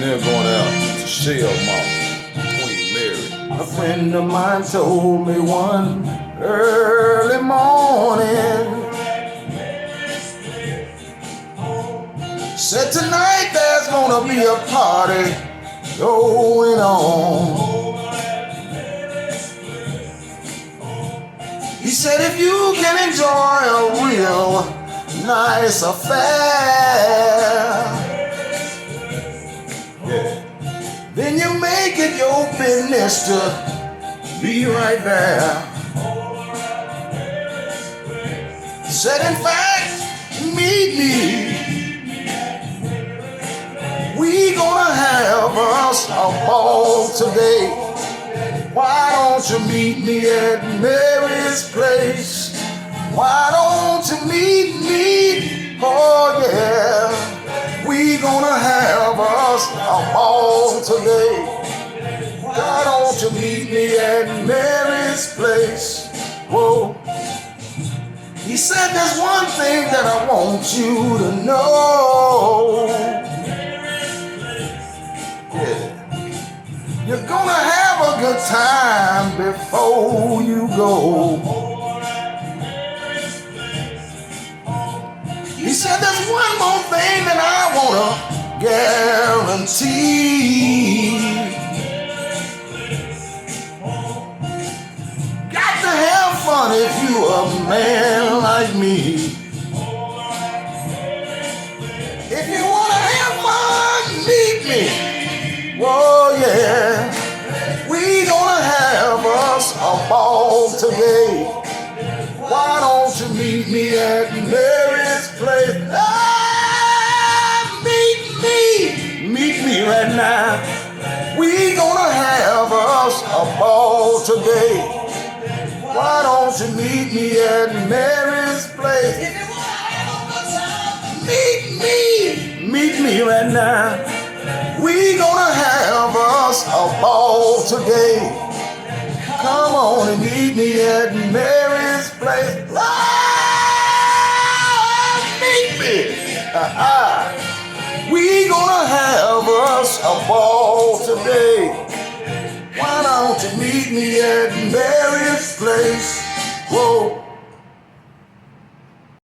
here going out to Shell Mouth, Queen Mary. A friend of mine told me one early morning, said tonight there's gonna be a party going on. He said if you can enjoy a real nice affair, then you make it your business to be right there. Said in fact, meet me. We gonna have us a ball today. Why don't you meet me at Mary's place? Why don't you meet me? Oh yeah, we gonna have us a ball today. Why don't you meet me at Mary's place? Whoa. He said there's one thing that I want you to know. Yeah. You're gonna have a good time before you go. He said there's one more thing that I wanna guarantee. Got to have fun if you a man like me. If you wanna have fun, meet me. Whoa, yeah, we gonna have us a ball today. Why don't you meet me at Mary's place? Ah, meet me right now. We gonna have us a ball today. Why don't you meet me at Mary's place? Meet me right now. We gonna have us a ball today. Come on and meet me at Mary's place. Ah, meet me. We gonna have us a ball today. Why don't you meet me at Mary's place? Whoa.